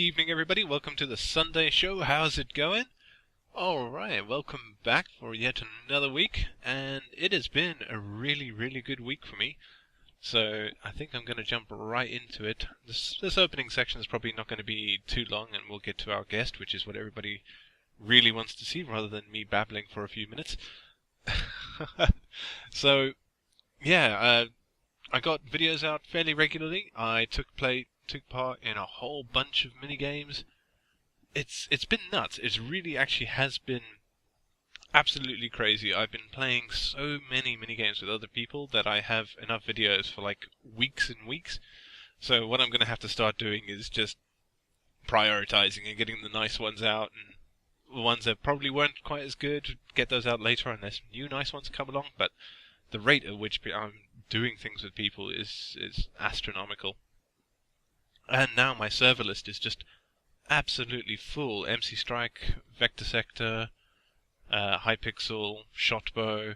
evening, everybody. Welcome to the Sunday show. How's it going? Alright, welcome back for yet another week. And it has been a really good week for me. So I think I'm going to jump right into it. This opening section is probably not going to be too long, and we'll get to our guest, which is what everybody really wants to see, rather than me babbling for a few minutes. So, yeah, I got videos out fairly regularly. I took part in a whole bunch of mini games. It's been nuts. It really actually has been absolutely crazy. I've been playing so many mini games with other people that I have enough videos for like weeks and weeks. So what I'm going to have to start doing is just prioritizing and getting the nice ones out, and the ones that probably weren't quite as good, get those out later unless new nice ones come along. But the rate at which I'm doing things with people is astronomical. And now my server list is just absolutely full. MC Strike, Vector Sector, Hypixel, Shotbow.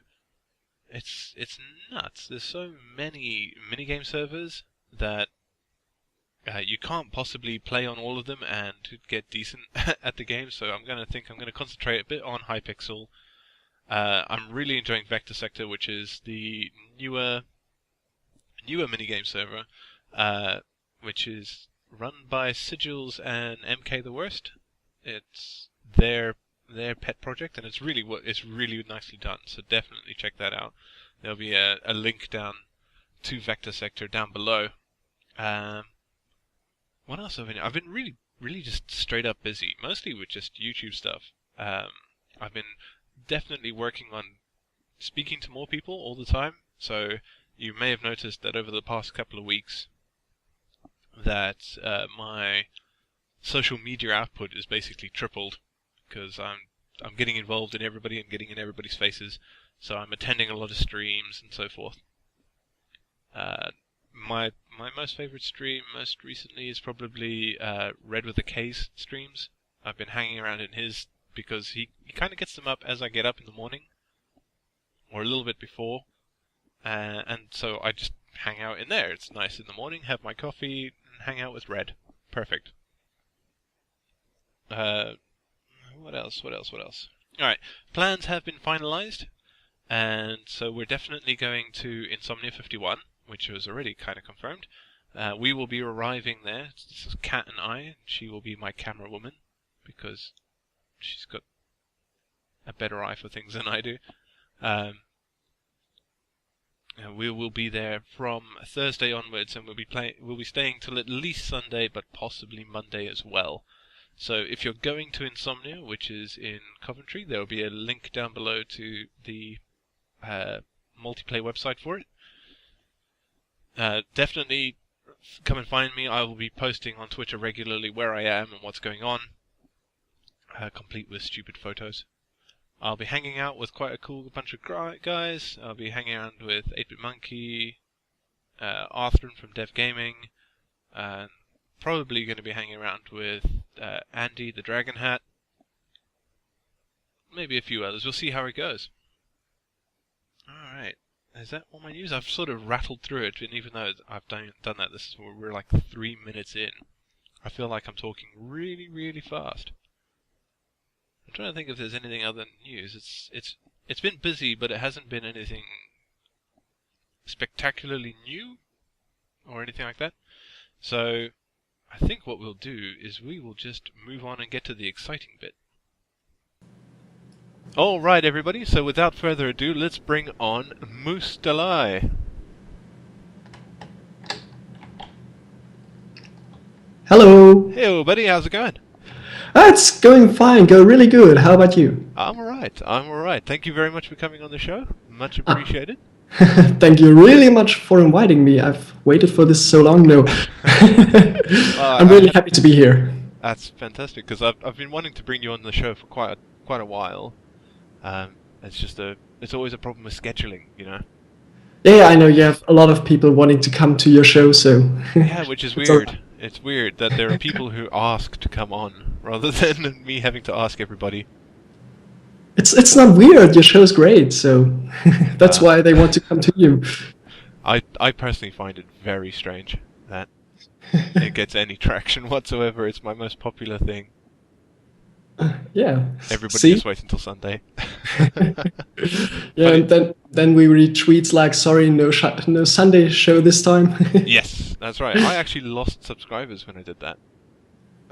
It's nuts. There's so many minigame servers that you can't possibly play on all of them and get decent at the game. So I'm going to concentrate a bit on Hypixel. I'm really enjoying Vector Sector, which is the newer minigame server, which is run by Sigils and MK the Worst. It's their pet project, and it's really nicely done. So definitely check that out. There'll be a link down to Vector Sector down below. What else have I been? I've been really just straight up busy, mostly with just YouTube stuff. I've been definitely working on speaking to more people all the time. So you may have noticed that over the past couple of weeks that my social media output is basically tripled, because I'm getting involved in everybody and getting in everybody's faces. So I'm attending a lot of streams and so forth. My most favorite stream most recently is probably Red with a K's streams. I've been hanging around in his because he kind of gets them up as I get up in the morning, or a little bit before. And so I just hang out in there. It's nice in the morning, have my coffee, and hang out with Red. Perfect. What else? Alright, plans have been finalized, and so we're definitely going to Insomnia 51, which was already kind of confirmed. We will be arriving there. This is Kat and I. She will be my camera woman, because she's got a better eye for things than I do. We will be there from Thursday onwards, and we'll be staying till at least Sunday, but possibly Monday as well. So if you're going to Insomnia, which is in Coventry, there will be a link down below to the multiplayer website for it. Definitely come and find me. I will be posting on Twitter regularly where I am and what's going on, complete with stupid photos. I'll be hanging out with quite a cool bunch of guys. I'll be hanging around with 8-Bit Monkey, Arthur from Dev Gaming, and probably going to be hanging around with Andy the Dragon Hat. Maybe a few others. We'll see how it goes. Alright. Is that all my news? I've sort of rattled through it, and even though I've done that, we're like 3 minutes in. I feel like I'm talking really fast. I'm trying to think if there's anything other than news. It's been busy, but it hasn't been anything spectacularly new or anything like that. So I think what we'll do is we will just move on and get to the exciting bit. Alright everybody, so without further ado, let's bring on MoosDalai. Hello. Hey buddy, how's it going? It's going fine, really good. How about you? I'm alright. Thank you very much for coming on the show. Much appreciated. Thank you really much for inviting me. I've waited for this so long now. I'm really happy to be here. That's fantastic, because I've been wanting to bring you on the show for quite a while. It's always a problem with scheduling, you know. Yeah, I know you have a lot of people wanting to come to your show, so yeah, which is weird. It's weird that there are people who ask to come on rather than me having to ask everybody. It's not weird. Your show's great, so that's why they want to come to you. I personally find it very strange that it gets any traction whatsoever. It's my most popular thing. Yeah. Everybody See? just wait until Sunday. Yeah, and then we read tweets like, "Sorry, no Sunday show this time." Yes, that's right. I actually lost subscribers when I did that.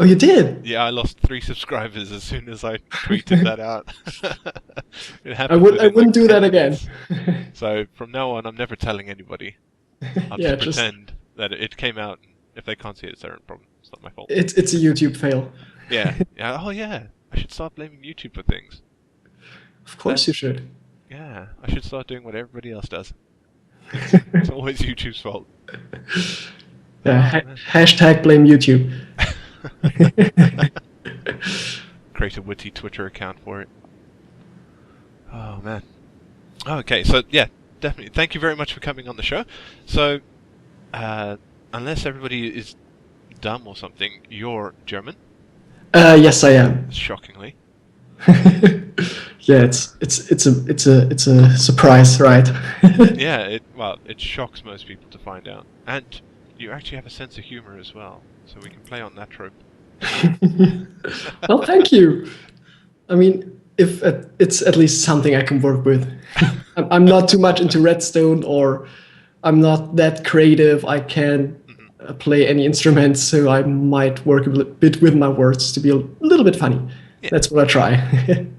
Oh, you did? Yeah, I lost 3 subscribers as soon as I tweeted that out. It I happened wouldn't within, like, do 10 that again. minutes. So from now on, I'm never telling anybody. I'll Yeah, just pretend that it came out. And if they can't see it, it's their own problem. It's not my fault. it's a YouTube fail. Yeah. Oh yeah. I should start blaming YouTube for things. Of course you should. Yeah. I should start doing what everybody else does. It's always YouTube's fault. Yeah, hashtag blame YouTube. Create a witty Twitter account for it. Oh man. Okay, so yeah, definitely. Thank you very much for coming on the show. So, unless everybody is dumb or something, you're German. Yes, I am. Shockingly. Yeah, it's a surprise, right? Yeah, it shocks most people to find out. And you actually have a sense of humor as well, so we can play on that trope. Well, thank you. I mean, if it's at least something I can work with. I'm not too much into Redstone, or I'm not that creative. I can't play any instruments, so I might work a bit with my words to be a little bit funny. Yeah. That's what I try.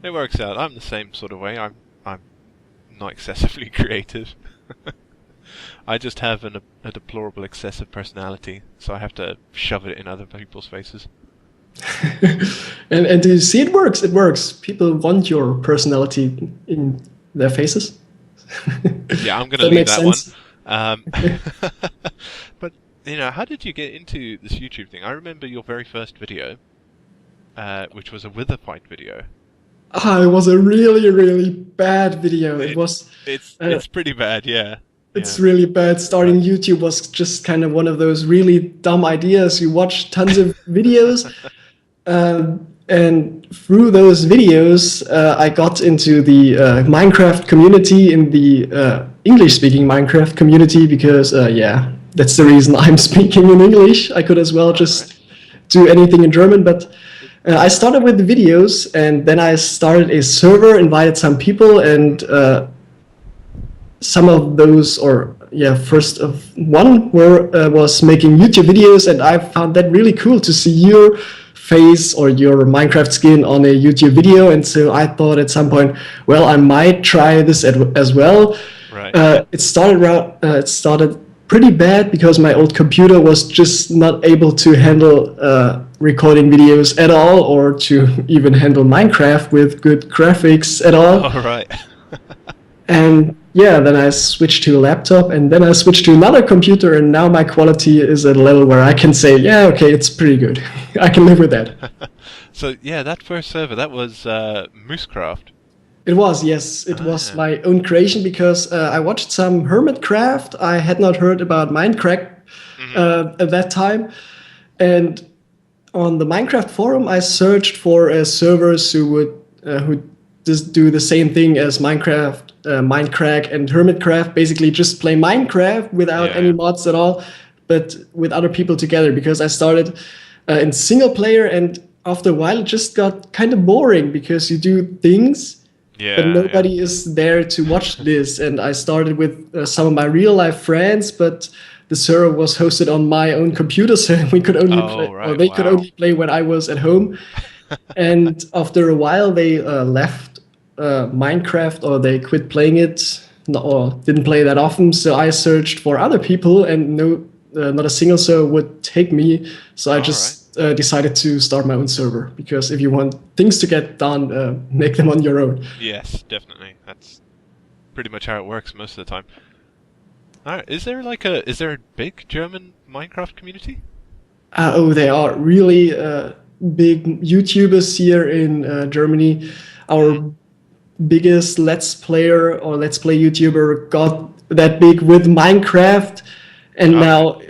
It works out. I'm the same sort of way. I'm not excessively creative. I just have a deplorable excessive personality, so I have to shove it in other people's faces. And do you see it works? It works. People want your personality in their faces. Yeah, I'm going to leave that one. But, how did you get into this YouTube thing? I remember your very first video, which was a wither fight video. It was a really, really bad video. It's pretty bad, yeah. It's really bad. Starting YouTube was just kind of one of those really dumb ideas. You watch tons of videos, and through those videos, I got into the Minecraft community, in the English-speaking Minecraft community, because, that's the reason I'm speaking in English. I could as well just do anything in German, but I started with the videos, and then I started a server, invited some people, and some of those, first of one was making YouTube videos, and I found that really cool to see your face or your Minecraft skin on a YouTube video, and so I thought at some point, well, I might try this as well. Right. It started pretty bad because my old computer was just not able to handle recording videos at all, or to even handle Minecraft with good graphics at all. All right. And then I switched to a laptop, and then I switched to another computer, and now my quality is at a level where I can say, yeah, okay, it's pretty good. I can live with that. So, yeah, that first server, that was MoosCraft. It was, yes. It was my own creation, because I watched some Hermitcraft. I had not heard about Minecraft at that time. And on the Minecraft forum, I searched for servers who would just do the same thing as Minecraft, Minecraft and Hermitcraft, basically just play Minecraft without any mods at all, but with other people together, because I started in single player, and after a while it just got kind of boring, because you do things, but nobody is there to watch this. And I started with some of my real life friends, but the server was hosted on my own computer, so we could only they could only play when I was at home. And after a while they left Minecraft, or they quit playing it, or didn't play that often. So I searched for other people, and not a single server would take me. So I just decided to start my own server, because if you want things to get done, make them on your own. Yes, definitely. That's pretty much how it works most of the time. All right. Is there a big German Minecraft community? They are really big YouTubers here in Germany. Our biggest Let's Play YouTuber got that big with Minecraft, and now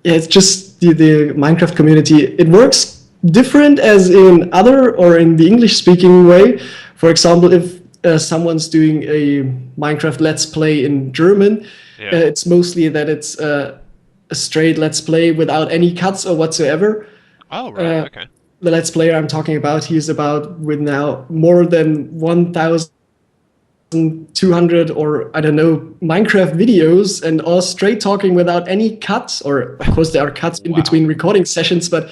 it's just the Minecraft community. It works different as in in the English-speaking way. For example, if someone's doing a Minecraft Let's Play in German, it's mostly that it's a straight Let's Play without any cuts or whatsoever. Oh, right. Okay. The Let's Player I'm talking about, he's about with now more than 1,200 or I don't know Minecraft videos, and all straight talking without any cuts. Or of course there are cuts in between recording sessions, but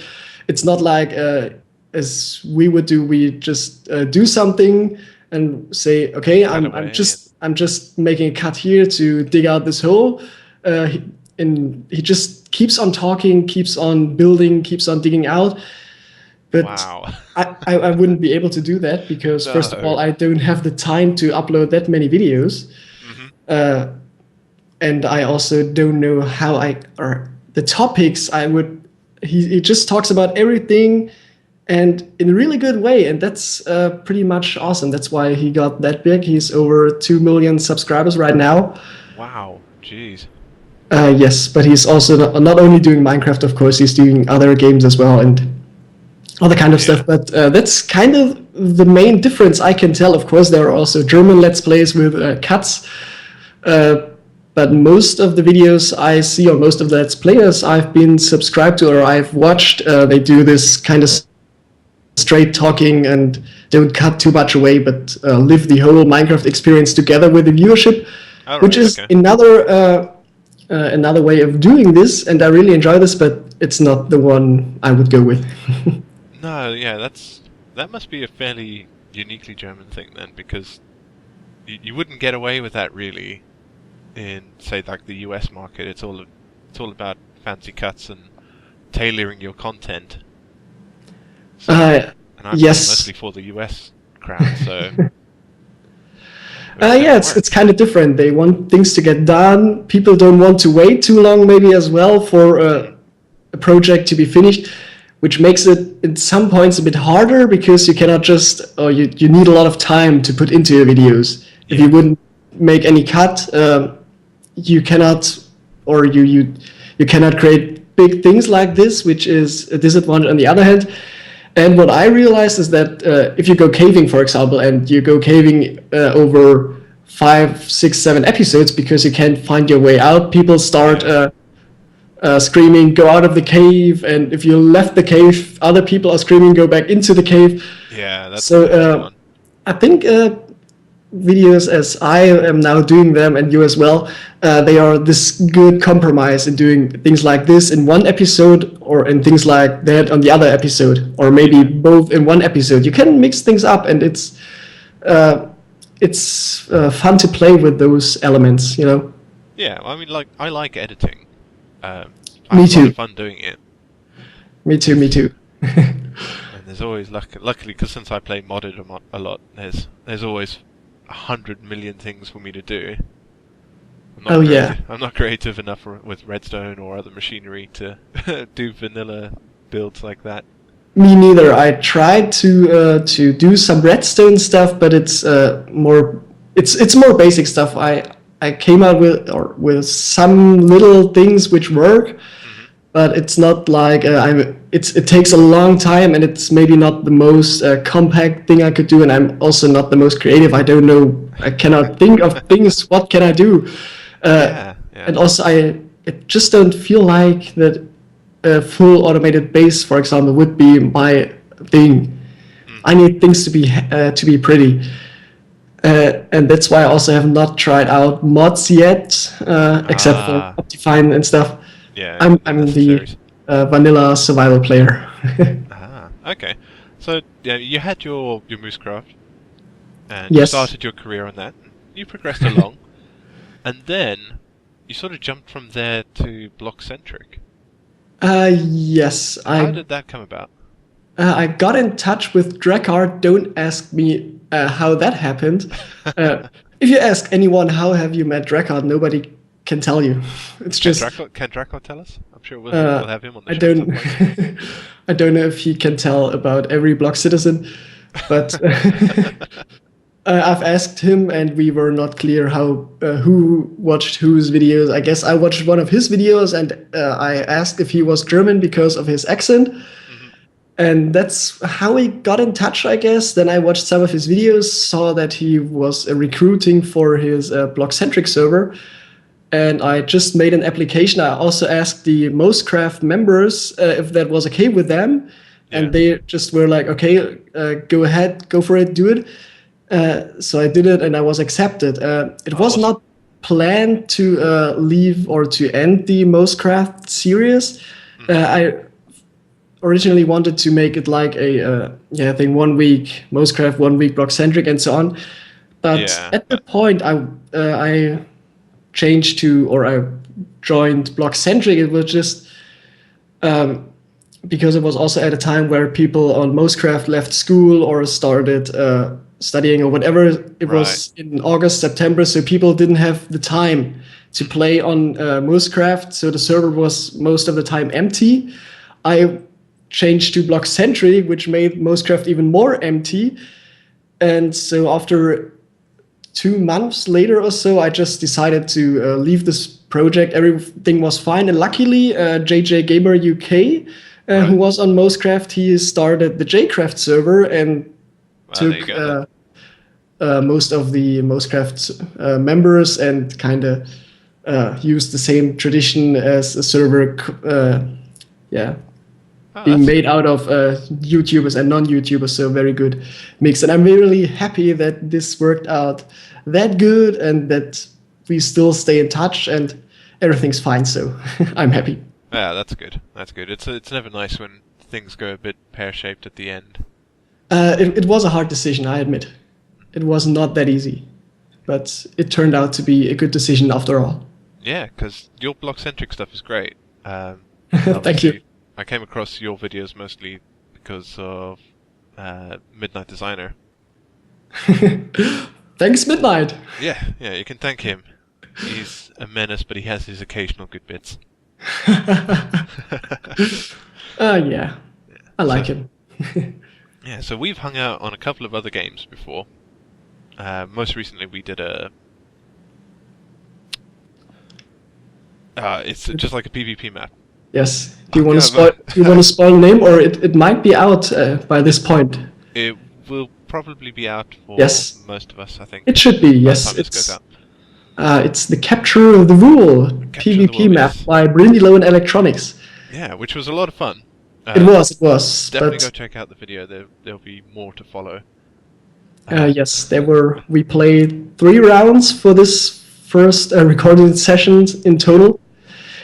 it's not like as we would do. We just do something and say, okay, I'm just making a cut here to dig out this hole. And he just keeps on talking, keeps on building, keeps on digging out. But I wouldn't be able to do that because first of all, I don't have the time to upload that many videos. And I also don't know how or the topics I would, he just talks about everything and in a really good way. And that's pretty much awesome. That's why he got that big. He's over 2 million subscribers right now. Wow, jeez. Yes, but he's also not only doing Minecraft, of course, he's doing other games as well and other kind of stuff. But that's kind of the main difference I can tell. Of course, there are also German Let's Plays with cuts. But most of the videos I see, or most of the Let's Players I've been subscribed to or I've watched, they do this kind of straight talking and don't cut too much away, but live the whole Minecraft experience together with the viewership, which is another way of doing this. And I really enjoy this, but it's not the one I would go with. No, yeah, that must be a fairly uniquely German thing then, because you wouldn't get away with that really in, say, like the US market. It's all about fancy cuts and tailoring your content. So, and I'm mostly for the US crowd, so. Yeah, it's kind of different. They want things to get done. People don't want to wait too long, maybe as well, for a project to be finished, which makes it at some points a bit harder because you cannot just, or you need a lot of time to put into your videos. If you wouldn't make any cut, you cannot, or you cannot create big things like this, which is a disadvantage on the other hand. And what I realized is that if you go caving, for example, and you go caving over 5, 6, 7 episodes because you can't find your way out, people start screaming, go out of the cave, and if you left the cave, other people are screaming, go back into the cave. Yeah, that's so. I think videos as I am now doing them, and you as well, they are this good compromise in doing things like this in one episode, or in things like that on the other episode, or maybe both in one episode. You can mix things up, and it's fun to play with those elements, you know. Yeah, I mean, like, I like editing. Me too. A lot of fun doing it. Me too. And there's always, luckily, because since I play modded a lot, there's always 100 million things for me to do. I'm not creative enough with redstone or other machinery to do vanilla builds like that. Me neither. I tried to do some redstone stuff, but it's more basic stuff. I came out with some little things which work, but it's not like it takes a long time, and it's maybe not the most compact thing I could do, and I'm also not the most creative. I don't know. I cannot think of things. What can I do? And also, I just don't feel like that a full automated base, for example, would be my thing. I need things to be pretty. And that's why I also have not tried out mods yet, except for Optifine and stuff. Yeah, I'm the vanilla survival player. Okay. So yeah, you had your Moosecraft, and you started your career on that. You progressed along, and then you sort of jumped from there to BlockCentric. Yes. How did that come about? I got in touch with Drakkar. Don't ask me how that happened. If you ask anyone, how have you met Drakkar, nobody can tell you. It's Can just. Drakkar tell us? I'm sure we'll have him on the show. I don't know if he can tell about every Block citizen, but I've asked him, and we were not clear who watched whose videos. I guess I watched one of his videos, and I asked if he was German because of his accent. And that's how we got in touch, I guess. Then I watched some of his videos, saw that he was recruiting for his BlockCentric server. and I just made an application. I also asked the MoosCraft members if that was okay with them, and they just were like, okay, go ahead, go for it, do it. So I did it, and I was accepted. It was not planned to leave or to end the MoosCraft series. I originally wanted to make it like a I think 1 week MoosCraft, 1 week BlockCentric, and so on. But at the point I changed to, or I joined BlockCentric, it was just because it was also at a time where people on MoosCraft left school or started studying or whatever. It was in August, September, so people didn't have the time to play on MoosCraft, so the server was most of the time empty. I changed to BlockCentric, which made MoosCraft even more empty. And so after 2 months later or so, I just decided to leave this project. Everything was fine. And luckily, JJ Gamer UK, who was on MoosCraft, he started the JCraft server and took most of the MoosCraft members and kind of used the same tradition as a server, being made out of YouTubers and non-YouTubers, so very good mix. And I'm really happy that this worked out that good and that we still stay in touch and everything's fine, so I'm happy. Yeah, that's good. That's good. It's never nice when things go a bit pear-shaped at the end. It was a hard decision, I admit. It was not that easy, but it turned out to be a good decision after all. Yeah, because your BlockCentric stuff is great. Thank you. I came across your videos mostly because of Midnight Designer. Thanks, Midnight. Yeah, you can thank him. He's a menace, but he has his occasional good bits. Yeah, I like him. Yeah, so we've hung out on a couple of other games before. Most recently, we did it's just like a PvP map. Yes. Do you want to spoil? Do you want to spoil the name, or it might be out by this point? It will probably be out for most of us, I think. It should be. Yes, it's the Capture of the Rule PvP map by Brindilo and Electronics. Yeah, which was a lot of fun. It was. Definitely go check out the video. There'll be more to follow. Yes, we played 3 rounds for this first recorded sessions in total.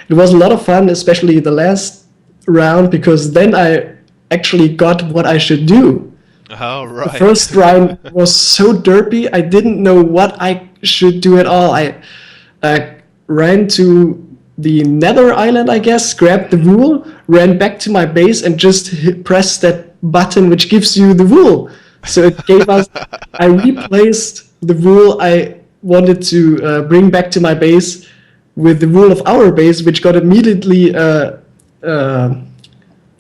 It was a lot of fun, especially the last round, because then I actually got what I should do. Oh, right. The first round was so derpy, I didn't know what I should do at all. I ran to the Nether Island, I guess, grabbed the rule, ran back to my base, and just pressed that button which gives you the rule. So it gave us... I replaced the rule I wanted to bring back to my base with the rule of our base, which got immediately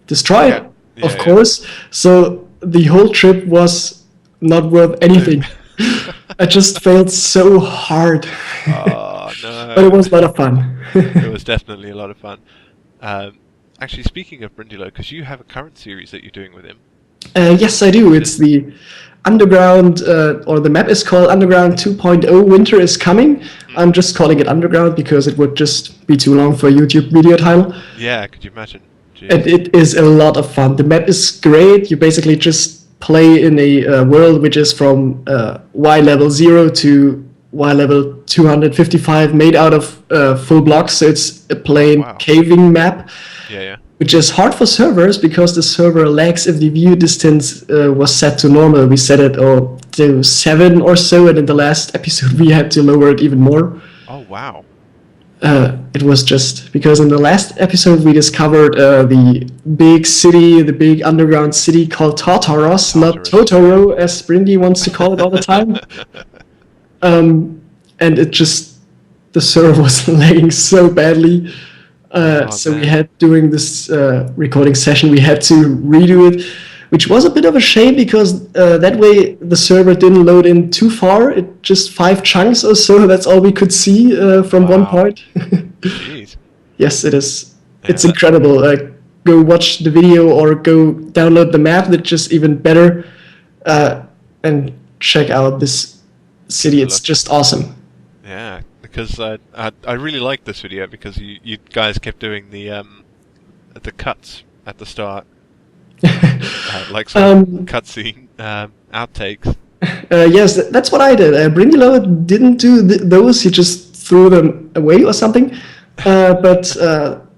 destroyed, of course. So the whole trip was not worth anything. I just failed so hard. Oh, no. But it was a lot of fun. It was definitely a lot of fun. Actually, speaking of Brindilo, because you have a current series that you're doing with him. Yes, I do. It's the Underground, or the map is called Underground 2.0 Winter is Coming. I'm just calling it Underground because it would just be too long for a YouTube video title. Yeah, could you imagine? Jeez. And it is a lot of fun. The map is great. You basically just play in a world which is from Y level 0 to Y level 255, made out of full blocks. So it's a plain caving map. Yeah. Which is hard for servers because the server lags if the view distance was set to normal. We set it to 7 or so, and in the last episode we had to lower it even more. Oh, wow. It was just because in the last episode we discovered the big city, the big underground city called Tartaros, not Totoro, as Brindy wants to call it all the time. And it just, the server was lagging so badly. So we had, during this recording session, we had to redo it, which was a bit of a shame because that way the server didn't load in too far. It just 5 chunks or so. That's all we could see from one point. Jeez. Yes, it is. Yeah, it's incredible. Go watch the video or go download the map. That's just even better. And check out this city. It's just awesome. Yeah, because I really liked this video because you guys kept doing the cuts at the start, like some cutscene outtakes. Yes, that's what I did. Brindilo didn't do those; he just threw them away or something. But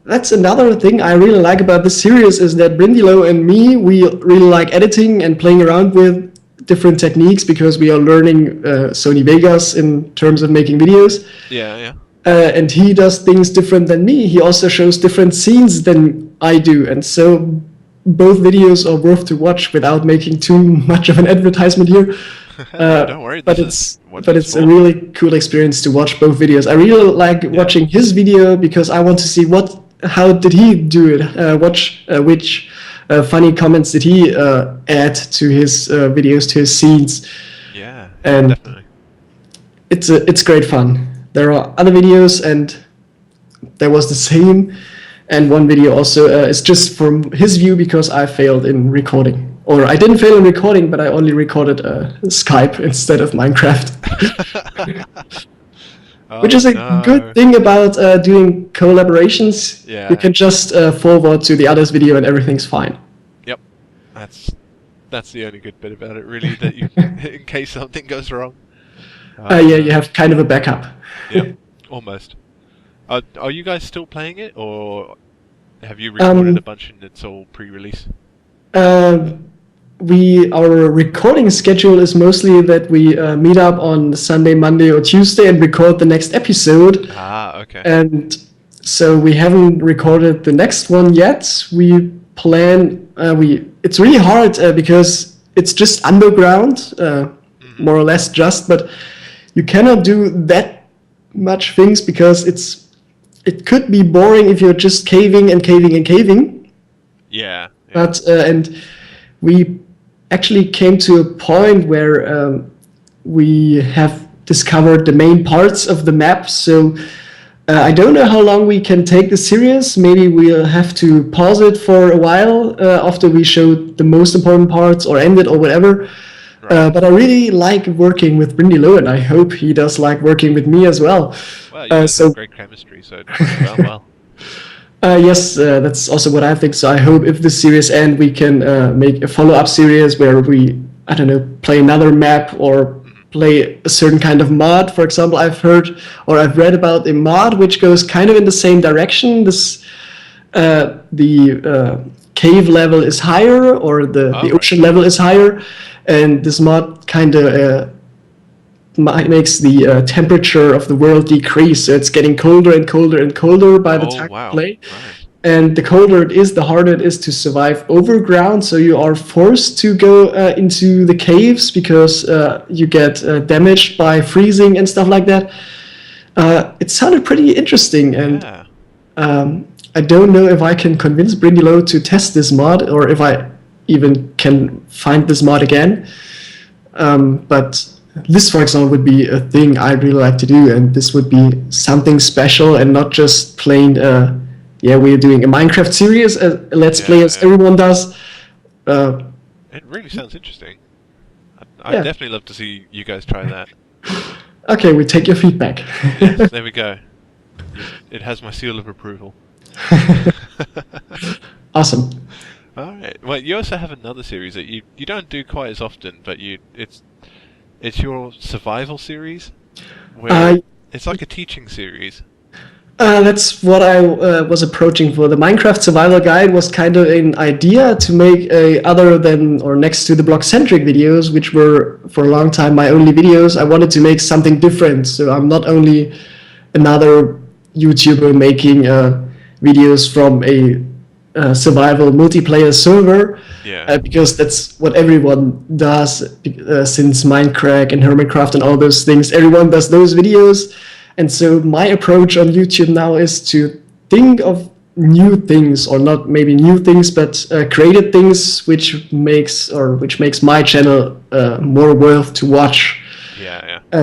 that's another thing I really like about this series is that Brindilo and me, we really like editing and playing around with different techniques because we are learning Sony Vegas in terms of making videos. Yeah. And he does things different than me. He also shows different scenes than I do, and so both videos are worth to watch without making too much of an advertisement here. Don't worry, but it's a really cool experience to watch both videos. I really like watching his video because I want to see how did he do it. Which funny comments did he add to his videos, to his scenes. Yeah, and definitely. It's great fun. There are other videos, and there was the same. And one video also is just from his view because I failed in recording. Or I didn't fail in recording, but I only recorded Skype instead of Minecraft. Which is a good thing about doing collaborations. Yeah. You can just forward to the other's video and everything's fine. Yep. That's the only good bit about it, really, that you, in case something goes wrong. You have kind of a backup. Yep, almost. Are you guys still playing it, or have you recorded a bunch and it's all pre-release? Our recording schedule is mostly that we meet up on Sunday, Monday, or Tuesday and record the next episode. Okay. And so we haven't recorded the next one yet. We plan. It's really hard because it's just underground, more or less just. But you cannot do that much things because it could be boring if you're just caving and caving and caving. Yeah. But and we actually came to a point where we have discovered the main parts of the map. So I don't know how long we can take this series. Maybe we'll have to pause it for a while after we showed the most important parts or end it or whatever. Right. But I really like working with Brindilo, and I hope he does like working with me as well. Well, you guys have great chemistry, so well. Yes, that's also what I think. So I hope if this series ends, we can make a follow-up series where we, I don't know, play another map or play a certain kind of mod. For example, I've read about a mod which goes kind of in the same direction. The cave level is higher, or the ocean level is higher, and this mod kind of makes the temperature of the world decrease. So it's getting colder and colder and colder by the time you play. Right. And the colder it is, the harder it is to survive overground. So you are forced to go into the caves because you get damaged by freezing and stuff like that. It sounded pretty interesting, and I don't know if I can convince Brindilo to test this mod or if I even can find this mod again. But this, for example, would be a thing I'd really like to do, and this would be something special and not just plain, we're doing a Minecraft series, Let's Play as everyone does. It really sounds interesting. I'd definitely love to see you guys try that. Okay, we take your feedback. Yes, there we go. It has my seal of approval. Awesome. Alright, well, you also have another series that you don't do quite as often, but it's your survival series, where it's like a teaching series. That's what I was approaching for. The Minecraft Survival Guide was kind of an idea to make other than or next to the BlockCentric videos, which were for a long time my only videos. I wanted to make something different, so I'm not only another YouTuber making videos from a survival multiplayer server, because that's what everyone does since Minecraft and Hermitcraft and all those things. Everyone does those videos, and so my approach on YouTube now is to think of new things, or not maybe new things, but created things which makes my channel more worth to watch.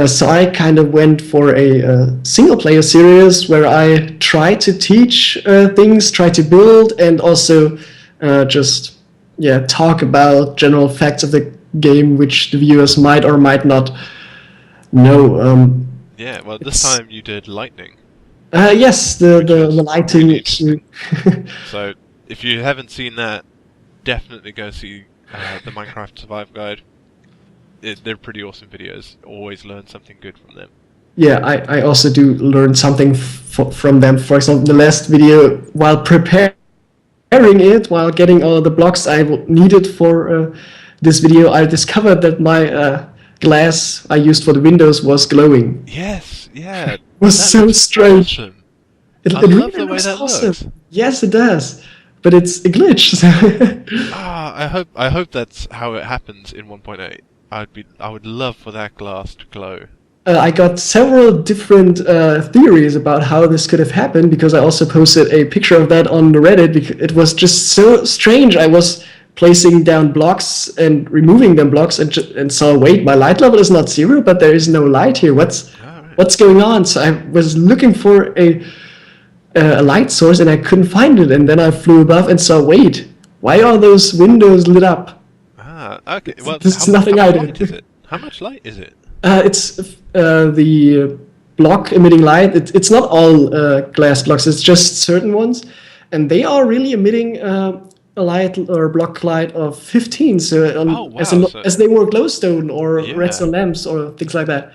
So I kind of went for a single-player series where I try to teach things, try to build, and also just talk about general facts of the game which the viewers might or might not know. Yeah, well, this time you did lightning. Yes, the lighting really issue. So, if you haven't seen that, definitely go see the Minecraft Survive Guide. They're pretty awesome videos. Always learn something good from them. Yeah, I also do learn something from them. For example, the last video, while preparing it, while getting all the blocks I needed for this video, I discovered that my glass I used for the windows was glowing. Yes, yeah. It was so strange. Awesome. It I really love the way looks that awesome. looks. Yes, it does. But it's a glitch. I hope that's how it happens in 1.8. I would love for that glass to glow. I got several different theories about how this could have happened, because I also posted a picture of that on the Reddit, because it was just so strange. I was placing down blocks and removing them blocks and saw, wait, my light level is not 0, but there is no light here. What's going on? So I was looking for a light source and I couldn't find it. And then I flew above and saw, wait, why are those windows lit up? Ah, okay. Well, this is nothing I did. Light is it? How much light is it? It's the block emitting light. It's not all glass blocks. It's just certain ones, and they are really emitting a light or block light of 15. So, as they were glowstone or redstone lamps or things like that.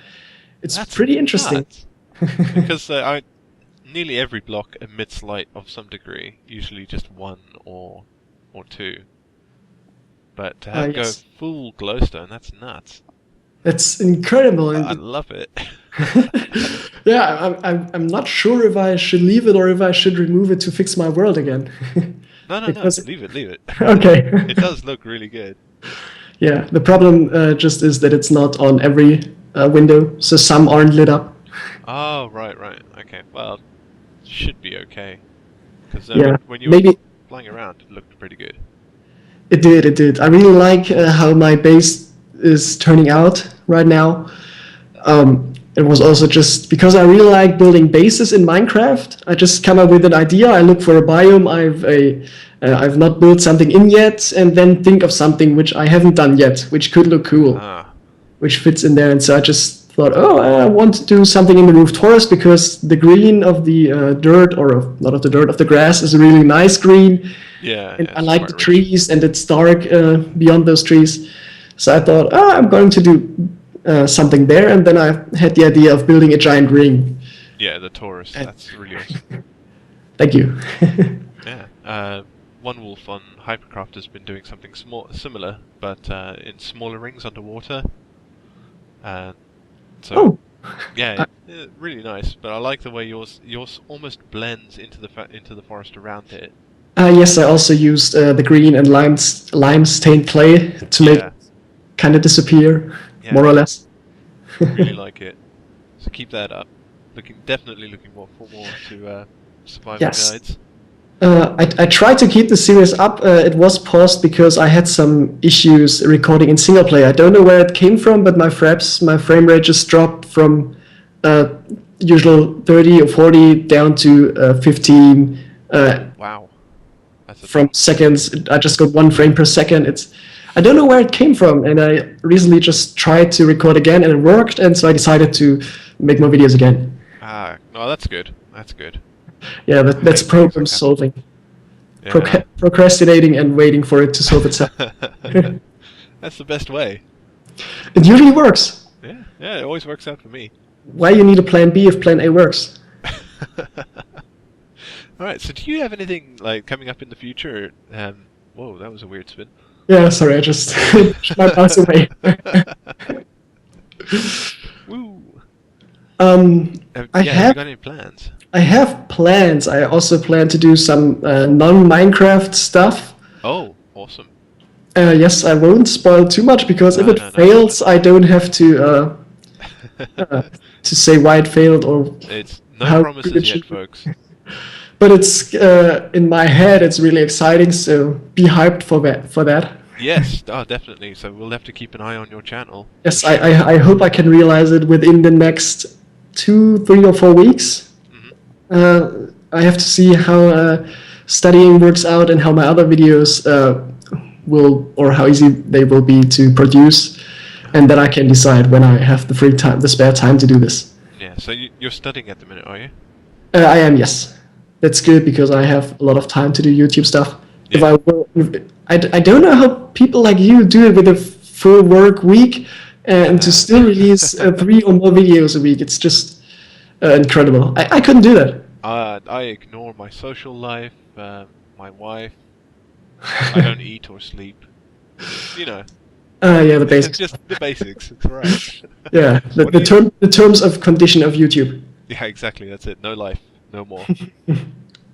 That's pretty interesting. Because nearly every block emits light of some degree. Usually just 1 or 2. But to have go full glowstone, that's nuts. That's incredible. I love it. Yeah, I'm not sure if I should leave it or if I should remove it to fix my world again. No, leave it. Okay. It does look really good. Yeah, the problem just is that it's not on every window, so some aren't lit up. Oh, right. Okay, well, should be okay. Because when you were flying around, it looked pretty good. It did. I really like how my base is turning out right now. It was also just because I really like building bases in Minecraft. I just come up with an idea. I look for a biome I've not built something in yet, and then think of something which I haven't done yet, which could look cool, which fits in there. And so I just thought, I want to do something in the roof forest because the green of the dirt, or not of the dirt, of the grass is a really nice green. Yeah, and I like the trees, and it's dark beyond those trees. So I thought, I'm going to do something there, and then I had the idea of building a giant ring. Yeah, the Taurus. That's really awesome. Thank you. Yeah. One Wolf on Hypercraft has been doing something similar, but in smaller rings underwater. Really nice. But I like the way yours almost blends into the forest around it. Yes, I also used the green and lime stained clay to make it kind of disappear, more or less. Really like it. So keep that up. Definitely looking for more to survival guides. I tried to keep the series up. It was paused because I had some issues recording in single player. I don't know where it came from, but my frame rate just dropped from usual 30 or 40 down to 15. Wow. From seconds. I just got 1 frame per second. I don't know where it came from, and I recently just tried to record again, and it worked, and so I decided to make more videos again. No, that's good. Yeah, that's problem solving. Yeah. Procrastinating and waiting for it to solve itself. That's the best way. It usually works. Yeah, it always works out for me. Why you need a plan B if plan A works? Alright, so do you have anything coming up in the future? Whoa, that was a weird spin. Yeah, sorry, I just pushed my mouse away. Woo! Have you got any plans? I have plans. I also plan to do some non-Minecraft stuff. Oh, awesome. Yes, I won't spoil too much because if it fails, I don't have to say why it failed or it's no promises yet, folks. But it's in my head. It's really exciting. So be hyped for that. Yes, definitely. So we'll have to keep an eye on your channel. Yes, I hope I can realize it within the next 2, 3, or 4 weeks. Mm-hmm. I have to see how studying works out and how my other videos how easy they will be to produce, and then I can decide when I have the spare time to do this. Yeah. Yeah. So you're studying at the minute, are you? I am, yes. That's good because I have a lot of time to do YouTube stuff. Yeah. If I were, I don't know how people like you do it with a full work week and to still release 3 or more videos a week. It's just incredible. I couldn't do that. I ignore my social life, my wife. I don't eat or sleep. You know. Yeah, the basics. Just the basics. It's right. Yeah, the terms of condition of YouTube. Yeah, exactly. That's it. No life, no more.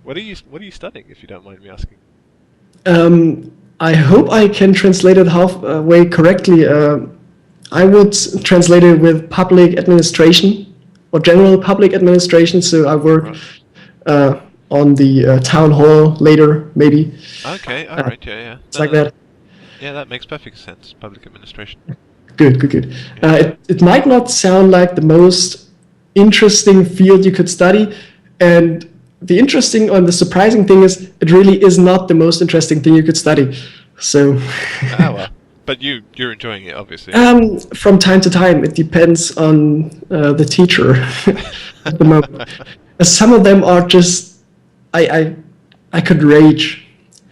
What are you studying, if you don't mind me asking? I hope I can translate it halfway correctly. I would translate it with public administration or general public administration. So I work on the town hall later, maybe. Okay, all right, yeah. It's like that. Yeah, that makes perfect sense. Public administration. Good. It might not sound like the most interesting field you could study, and the interesting or the surprising thing is it really is not the most interesting thing you could study. So. Well, but you're enjoying it, obviously. From time to time, it depends on the teacher at the moment. Some of them are just I could rage.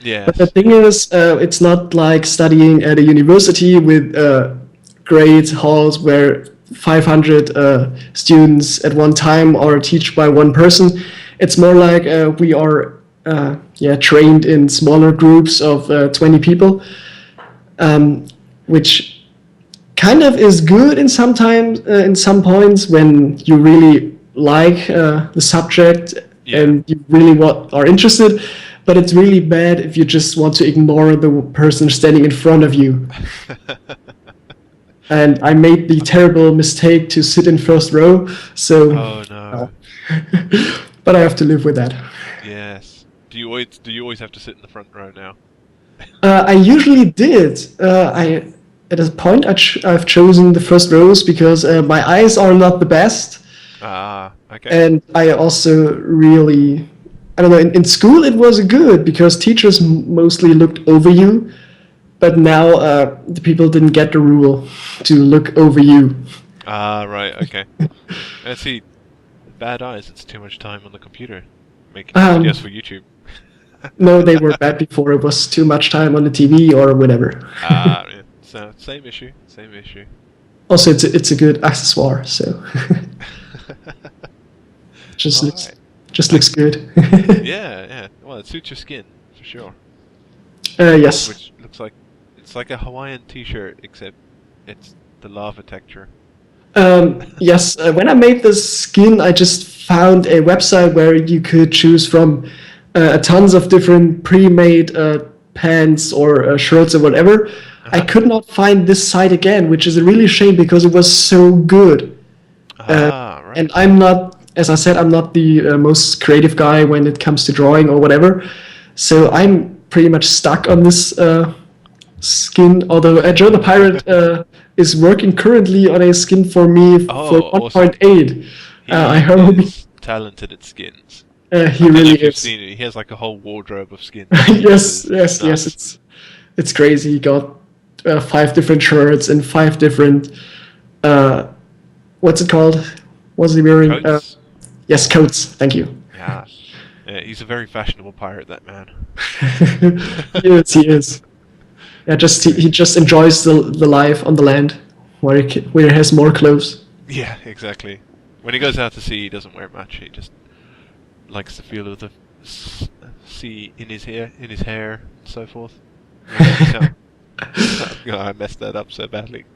Yeah. But the thing is, it's not like studying at a university with great halls where 500 students at one time are taught by one person. It's more like we are trained in smaller groups of 20 people, which kind of is good in some points when you really like the subject and you really are interested. But it's really bad if you just want to ignore the person standing in front of you. And I made the terrible mistake to sit in first row, so. Oh no. But I have to live with that. Yes. Do you always have to sit in the front row now? I usually did. At a point I've chosen the first rows because my eyes are not the best. Ah, okay. And I also really. I don't know, in school it was good because teachers mostly looked over you, but now the people didn't get the rule to look over you. Ah, right, okay. Let's see, bad eyes, it's too much time on the computer making videos for YouTube. No, they were bad before it was too much time on the TV or whatever. Ah, yeah. So, same issue. Also, it's a good accessoire, so. Just looks good. Yeah. Well, it suits your skin for sure. Yes. Which looks like it's like a Hawaiian T-shirt, except it's the lava texture. Yes. When I made this skin, I just found a website where you could choose from tons of different pre-made pants or shirts or whatever. I could not find this site again, which is a really shame because it was so good. Right. And I'm not. As I said, I'm not the most creative guy when it comes to drawing or whatever, so I'm pretty much stuck on this skin. Although Joe the Pirate is working currently on a skin for me for 1.8. I hope he's talented at skins. He really is. You've seen it. He has like a whole wardrobe of skins. Yes. It's crazy. He got 5 different shirts and 5 different. What's it called? What's he wearing? Coats? Yes, coats. Thank you. Yeah, he's a very fashionable pirate, that man. He is. Yeah, he just enjoys the life on the land, where he has more clothes. Yeah, exactly. When he goes out to sea, he doesn't wear much. He just likes the feel of the sea in his hair, and so forth. I messed that up so badly.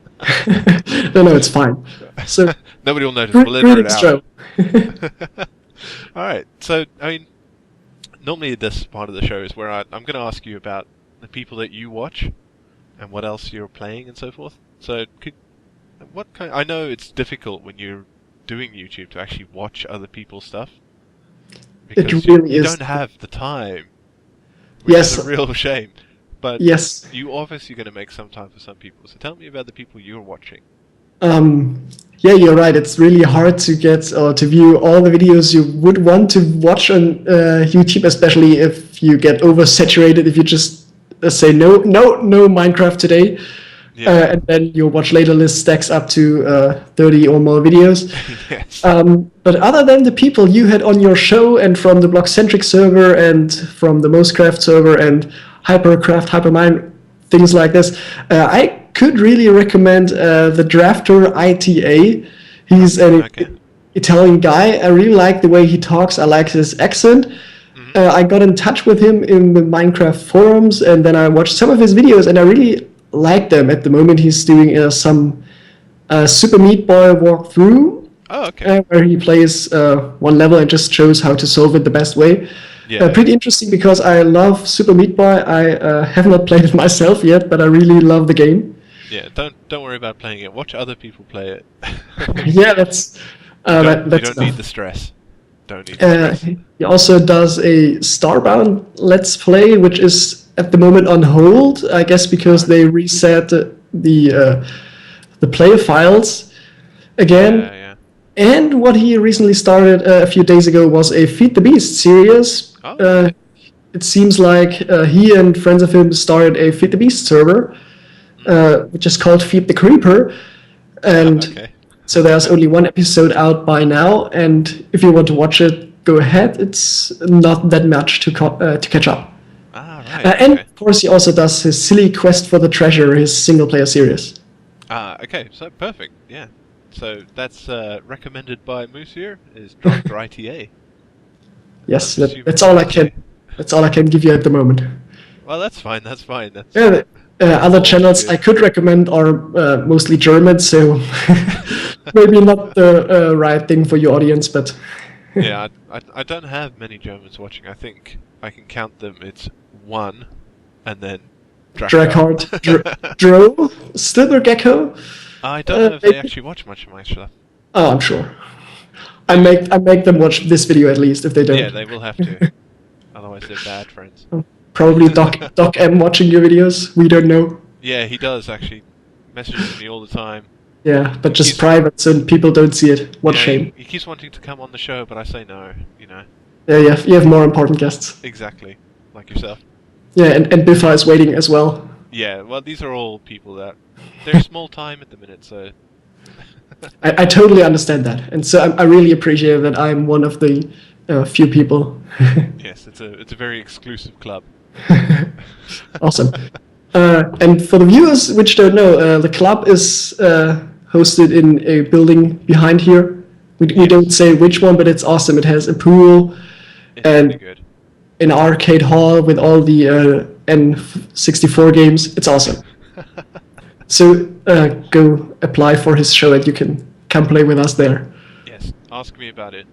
No, it's fine. So nobody will notice. We'll edit it out. All right. So, I mean, normally this part of the show is where I'm going to ask you about the people that you watch and what else you're playing and so forth. So, I know it's difficult when you're doing YouTube to actually watch other people's stuff because you don't have the time. Which is a real shame. But yes, you obviously going to make some time for some people. So tell me about the people you're watching. Yeah, you're right. It's really hard to get or to view all the videos you would want to watch on YouTube, especially if you get oversaturated. If you just say no Minecraft today, And then your watch later list stacks up to 30 or more videos. Yes. But other than the people you had on your show, and from the BlockCentric server, and from the MoosCraft server, and Hypercraft, Hypermine, things like this, I could really recommend the drafter ITA. He's an Italian guy. I really like the way he talks. I like his accent. I got in touch with him in the Minecraft forums, and then I watched some of his videos, and I really like them. At the moment, he's doing some Super Meat Boy walkthrough. Oh, okay. Where he plays one level and just shows how to solve it the best way. Yeah. Pretty interesting, because I love Super Meat Boy. I have not played it myself yet, but I really love the game. Yeah, don't worry about playing it. Watch other people play it. Yeah, that's... you don't need the stress. Don't need the stress. He also does a Starbound Let's Play, which is at the moment on hold, I guess, because they reset the player files again. Yeah. And what he recently started a few days ago was a Feed the Beast series. Oh. It seems like he and friends of him started a Feed the Beast server, which is called Feed the Creeper. And so there's only one episode out by now, and if you want to watch it, go ahead. It's not that much to catch up. And of course, he also does his Silly Quest for the Treasure, his single-player series. Okay, so perfect, yeah. So that's recommended by Moose here, is Drafter ITA. Yes, that's all I can. That's all I can give you at the moment. Well, that's fine. That's fine. Other channels I could recommend are mostly German, so maybe not the right thing for your audience, but... Yeah, I don't have many Germans watching. I think I can count them. It's one, and then Drackhard, Dro, Slithergecko. I don't know if they actually watch much of my stuff. Oh, I'm sure. I make them watch this video at least, if they don't. Yeah, they will have to. Otherwise they're bad friends. Probably Doc M watching your videos. We don't know. Yeah, he does actually. Messages me all the time. Yeah, but just private, so people don't see it. What a shame. He keeps wanting to come on the show, but I say no, you know. Yeah, you have more important guests. Exactly, like yourself. Yeah, and Biffa is waiting as well. Yeah, well, these are all people that... They're small time at the minute, so... I totally understand that, and so I really appreciate that I'm one of the few people. Yes, it's a very exclusive club. Awesome. And for the viewers which don't know, the club is hosted in a building behind here. We don't say which one, but it's awesome. It has a pool and an arcade hall with all the N64 games. It's awesome. So go apply for his show and you can come play with us there. Yes, ask me about it.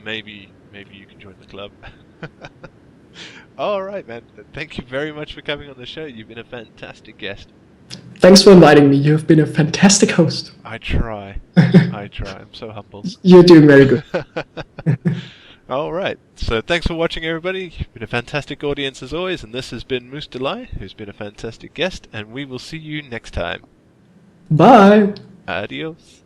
Maybe you can join the club. All right, man. Thank you very much for coming on the show. You've been a fantastic guest. Thanks for inviting me. You've been a fantastic host. I try. I try. I'm so humble. You're doing very good. All right. So thanks for watching, everybody. You've been a fantastic audience as always, and this has been MoosDalai, who's been a fantastic guest, and we will see you next time. Bye. Adios.